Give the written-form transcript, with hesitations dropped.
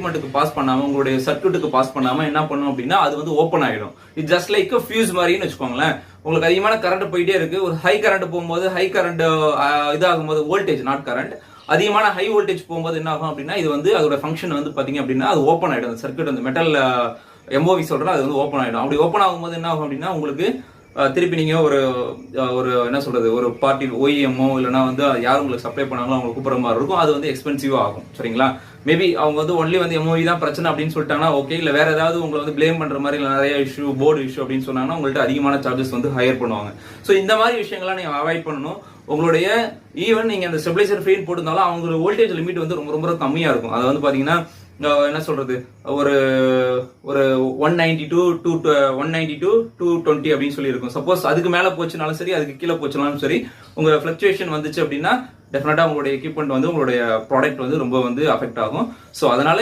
ஸ்டேட்மெண்ட்டுக்கு pass பண்ணாம உங்களுடைய சர்க்யூட்டுக்கு பாஸ் பண்ணாம என்ன பண்ணும் அப்படின்னா அது வந்து ஓப்பன் ஆயிடும். இது ஜஸ்ட் லைக் ஃபியூஸ் மாதிரின்னு வச்சுக்கோங்களேன். உங்களுக்கு அதிகமான கரண்ட் போயிட்டே இருக்கு. ஒரு ஹை கரண்ட் போகும்போது ஹை கரண்ட் இதாகும் போது வோல்டேஜ் நாட் கரண்ட் அதிகமான ஹை வோல்டேஜ் போகும்போது என்ன ஆகும் அப்படின்னா இது வந்து அதோட ஃபங்க்ஷன் வந்து பாத்தீங்க அப்படின்னா அது ஓப்பன் ஆயிடும். அந்த சர்க்யூட் அந்த மெட்டல் எம்ஓவி சொல்றேன் அது வந்து ஓப்பன் ஆயிடும். அப்படி ஓப்பன் ஆகும்போது என்ன ஆகும் அப்படின்னா உங்களுக்கு திருப்பி நீங்க ஒரு ஒரு என்ன சொல்றது ஒரு பார்ட்டி OEMஓ இல்லைன்னா வந்து யாரும் உங்களுக்கு சப்ளை பண்ணாங்களோ அவங்களுக்கு கூப்பிடுற மாதிரி இருக்கும். அது வந்து எக்ஸ்பென்சிவா ஆகும். சரிங்களா? மேபி அவங்க வந்து ஒன்லி வந்து எம்ஓவி தான் பிரச்சனை அப்படின்னு சொல்லிட்டாங்கன்னா ஓகே. இல்ல வேற ஏதாவது உங்களை வந்து பிளேம் பண்ற மாதிரி இல்லை நிறைய இஷ்யூ போர்டு இஷ்யூ அப்படின்னு சொன்னாங்கன்னா உங்கள்ட்ட அதிகமான சார்ஜஸ் வந்து ஹையர் பண்ணுவாங்க. ஸோ இந்த மாதிரி விஷயங்கள்லாம் நீங்க அவாய்ட் பண்ணணும். உங்களுடைய ஈவன் நீங்க அந்த ஸ்டெபிலைசர் ஃப்ரீன்னு போட்டிருந்தாலும் அவங்களோட வோல்டேஜ் லிமிட் வந்து ரொம்ப ரொம்ப கம்மியா இருக்கும். அது வந்து பாத்தீங்கன்னா என்ன சொல்றது ஒரு ஒரு 192 to 220 அப்படின்னு சொல்லி இருக்கும். சப்போஸ் அதுக்கு மேல போச்சுனாலும் சரி அதுக்கு கீழே போச்சுனாலும் சரி உங்க பிளக்சுவேஷன் வந்துச்சு அப்படின்னா டெஃபினட்டா உங்களுடைய எக்யூப்மெண்ட் வந்து உங்களுடைய ப்ராடக்ட் வந்து ரொம்ப வந்து அஃபெக்ட் ஆகும். ஸோ அதனால